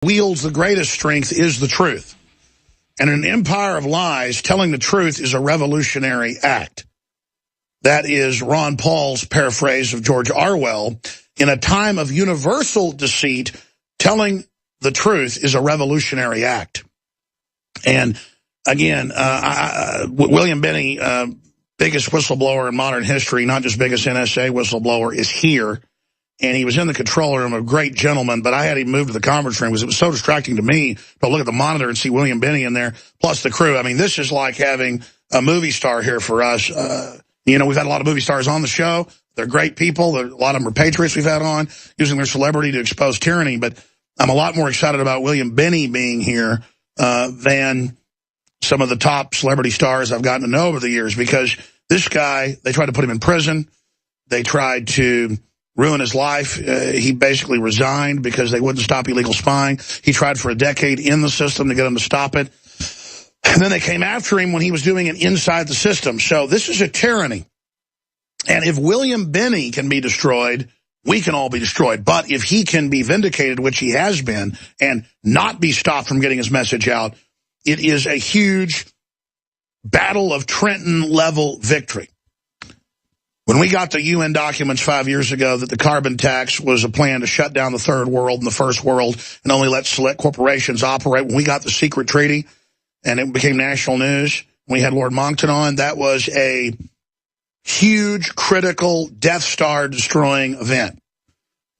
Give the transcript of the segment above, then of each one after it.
wields the greatest strength is the truth. And in an empire of lies, telling the truth is a revolutionary act. That is Ron Paul's paraphrase of George Orwell. In a time of universal deceit, telling the truth is a revolutionary act. And again, William Binney, biggest whistleblower in modern history, not just biggest NSA whistleblower, is here. And he was in the control room, a great gentleman, but I had him moved to the conference room because it was so distracting to me to look at the monitor and see William Binney in there, plus the crew. I mean, this is like having a movie star here for us. You know, we've had a lot of movie stars on the show. They're great people. A lot of them are patriots we've had on, using their celebrity to expose tyranny. But I'm a lot more excited about William Binney being here than some of the top celebrity stars I've gotten to know over the years, because this guy, they tried to put him in prison. They tried to ruin his life. He basically resigned because they wouldn't stop illegal spying. He tried for a decade in the system to get them to stop it. And then they came after him when he was doing it inside the system. So this is a tyranny. And if William Binney can be destroyed, we can all be destroyed. But if he can be vindicated, which he has been, and not be stopped from getting his message out, it is a huge Battle of Trenton-level victory. When we got the UN documents 5 years ago that the carbon tax was a plan to shut down the third world and the first world and only let select corporations operate, when we got the secret treaty and it became national news, we had Lord Monckton on, that was a huge, critical, Death Star destroying event.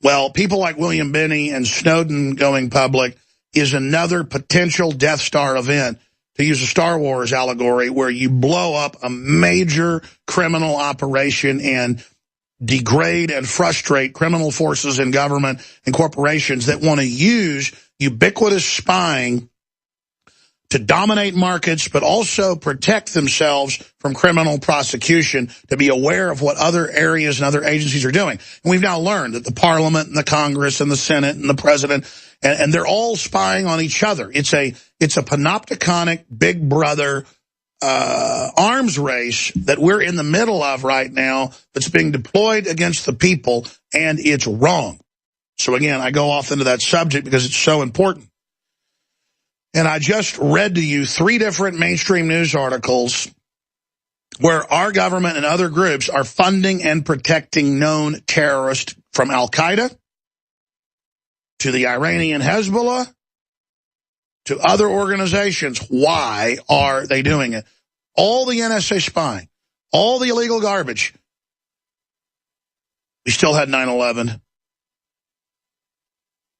Well, people like William Binney and Snowden going public is another potential Death Star event, to use a Star Wars allegory, where you blow up a major criminal operation and degrade and frustrate criminal forces in government and corporations that want to use ubiquitous spying to dominate markets, but also protect themselves from criminal prosecution, to be aware of what other areas and other agencies are doing. And we've now learned that the Parliament and the Congress and the Senate and the President, and they're all spying on each other. It's a panopticonic Big Brother arms race that we're in the middle of right now, that's being deployed against the people, and it's wrong. So again, I go off into that subject because it's so important. And I just read to you 3 different mainstream news articles where our government and other groups are funding and protecting known terrorists, from Al-Qaeda to the Iranian Hezbollah to other organizations. Why are they doing it? All the NSA spying, all the illegal garbage. We still had 9/11.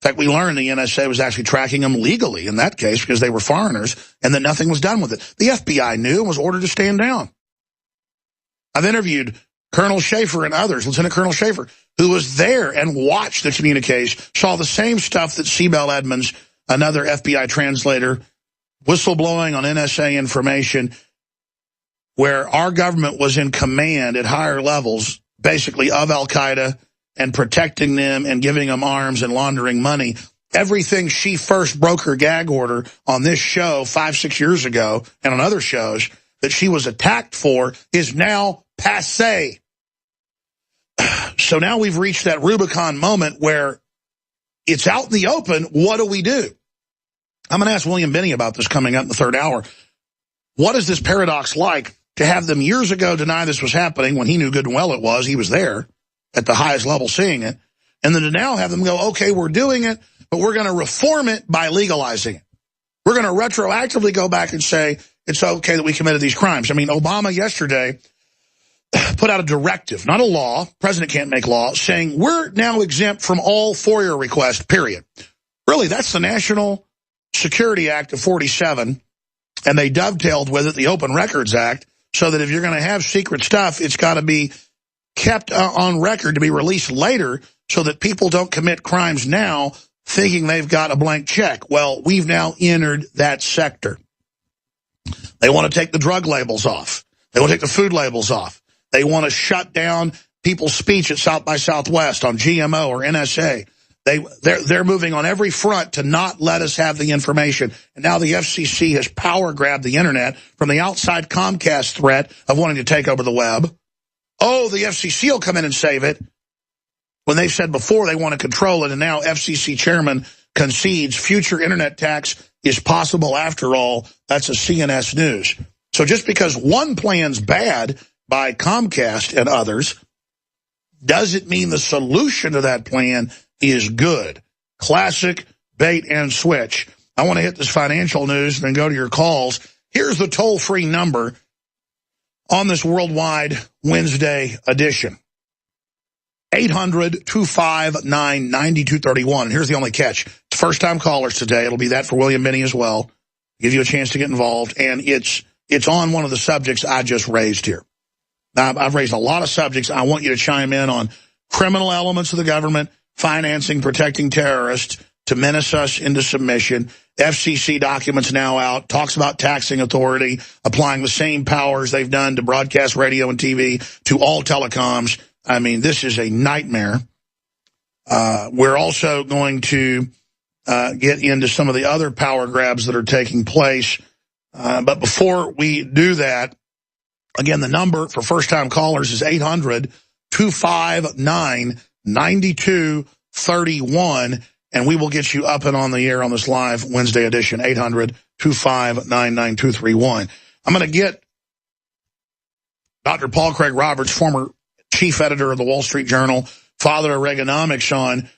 In fact, we learned the NSA was actually tracking them legally in that case because they were foreigners, and that nothing was done with it. The FBI knew and was ordered to stand down. I've interviewed Colonel Schaefer and others, Lieutenant Colonel Schaefer, who was there and watched the communiques, saw the same stuff that Sibel Edmonds, another FBI translator, whistleblowing on NSA information, where our government was in command at higher levels, basically, of Al-Qaeda, and protecting them and giving them arms and laundering money. Everything she first broke her gag order on this show 5-6 years ago, and on other shows, that she was attacked for, is now passé. So now we've reached that Rubicon moment where it's out in the open. What do we do? I'm going to ask William Binney about this coming up in the third hour. What is this paradox like, to have them years ago deny this was happening when he knew good and well it was? He was there at the highest level seeing it. And then to now have them go, okay, we're doing it, but we're going to reform it by legalizing it. We're going to retroactively go back and say it's okay that we committed these crimes. I mean, Obama yesterday put out a directive, not a law, president can't make law, saying we're now exempt from all FOIA requests, period. Really, that's the National Security Act of 47, and they dovetailed with it the Open Records Act, so that if you're going to have secret stuff, it's got to be kept on record to be released later, so that people don't commit crimes now thinking they've got a blank check. Well, we've now entered that sector. They want to take the drug labels off. They want to take the food labels off. They want to shut down people's speech at South by Southwest on GMO or NSA. They're moving on every front to not let us have the information. And now the FCC has power grabbed the internet from the outside Comcast threat of wanting to take over the web. Oh, the FCC will come in and save it, when they've said before they want to control it. And now FCC Chairman concedes future internet tax is possible after all. That's a CNS News. So just because one plan's bad by Comcast and others doesn't mean the solution to that plan is good. Classic bait and switch. I want to hit this financial news and then go to your calls. Here's the toll-free number on this worldwide Wednesday edition. 800-259-9231. And here's the only catch. It's first-time callers today. It'll be that for William Binney as well. Give you a chance to get involved. And it's on one of the subjects I just raised here. Now, I've raised a lot of subjects. I want you to chime in on criminal elements of the government, financing, protecting terrorists to menace us into submission. FCC documents now out, talks about taxing authority, applying the same powers they've done to broadcast radio and TV to all telecoms. I mean, this is a nightmare. We're also going to get into some of the other power grabs that are taking place. But before we do that, again, the number for first-time callers is 800-259-9231, and we will get you up and on the air on this live Wednesday edition, 800-259-9231. I'm going to get Dr. Paul Craig Roberts, former chief editor of the Wall Street Journal, father of Reaganomics, on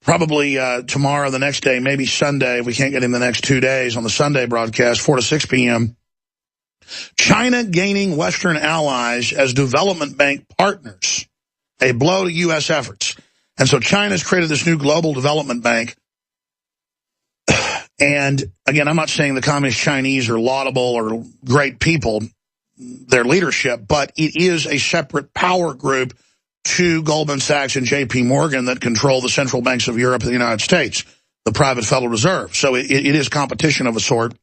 probably tomorrow, the next day, maybe Sunday. If we can't get him the next 2 days on the Sunday broadcast, 4 to 6 p.m., China gaining Western allies as development bank partners, a blow to U.S. efforts. And so China's created this new global development bank. And again, I'm not saying the communist Chinese are laudable or great people, their leadership, but it is a separate power group to Goldman Sachs and J.P. Morgan that control the central banks of Europe and the United States, the private Federal Reserve. So it is competition of a sort.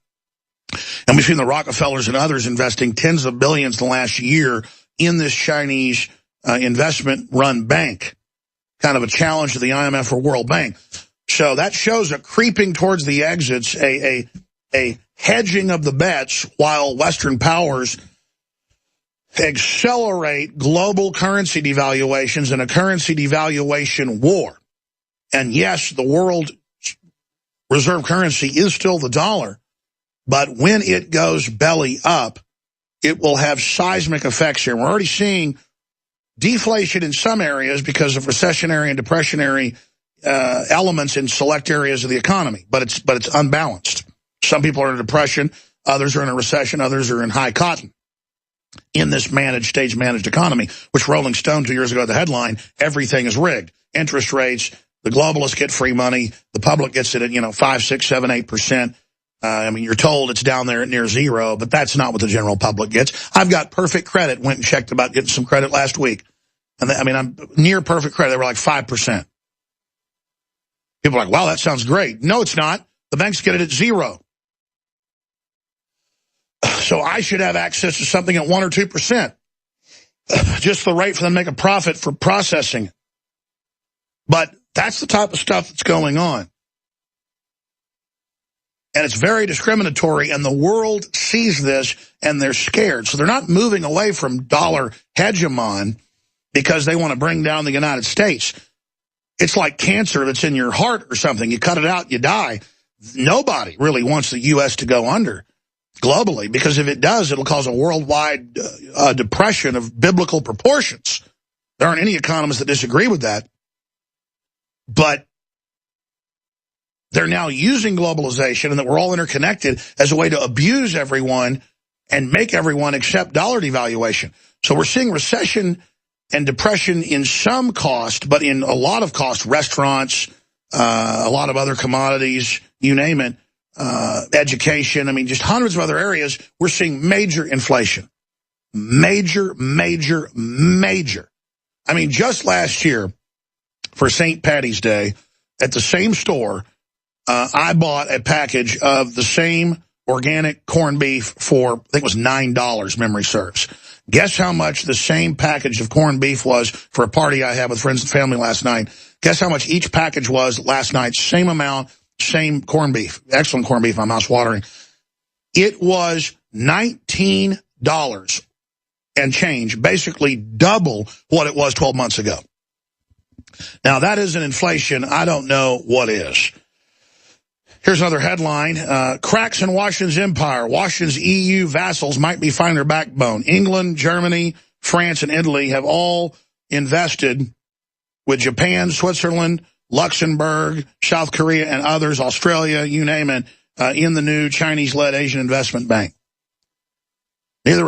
And we've seen the Rockefellers and others investing tens of billions the last year in this Chinese investment-run bank, kind of a challenge to the IMF or World Bank. So that shows a creeping towards the exits, a hedging of the bets while Western powers accelerate global currency devaluations and a currency devaluation war. And yes, the world reserve currency is still the dollar, but when it goes belly up, it will have seismic effects here. We're already seeing deflation in some areas because of recessionary and depressionary elements in select areas of the economy, but it's unbalanced. Some people are in a depression, others are in a recession, others are in high cotton in this stage-managed economy, which Rolling Stone 2 years ago, the headline, everything is rigged. Interest rates, the globalists get free money, the public gets it at 5, 6, 7, 8%. I mean, you're told it's down there at near zero, but that's not what the general public gets. I've got perfect credit, went and checked about getting some credit last week. And I'm near perfect credit. They were like 5%. People are like, wow, that sounds great. No, it's not. The banks get it at zero. So I should have access to something at 1 or 2%. Just the rate for them to make a profit for processing it. But that's the type of stuff that's going on. And it's very discriminatory, and the world sees this, and they're scared. So they're not moving away from dollar hegemon because they want to bring down the United States. It's like cancer that's in your heart or something. You cut it out, you die. Nobody really wants the U.S. to go under globally, because if it does, it'll cause a worldwide depression of biblical proportions. There aren't any economists that disagree with that. But they're now using globalization and that we're all interconnected as a way to abuse everyone and make everyone accept dollar devaluation. So we're seeing recession and depression in some cost, but in a lot of cost, restaurants, a lot of other commodities, you name it, education, just hundreds of other areas, we're seeing major inflation. Major. Just last year for St. Patty's Day at the same store, I bought a package of the same organic corned beef for, I think it was $9, memory serves. Guess how much the same package of corned beef was for a party I had with friends and family last night? Guess how much each package was last night? Same amount, same corned beef. Excellent corned beef, my mouth's watering. It was $19 and change, basically double what it was 12 months ago. Now, that isn't inflation. I don't know what is. Here's another headline. Cracks in Washington's empire. Washington's EU vassals might be finding their backbone. England, Germany, France, and Italy have all invested with Japan, Switzerland, Luxembourg, South Korea, and others, Australia, you name it, in the new Chinese-led Asian Investment Bank. Neither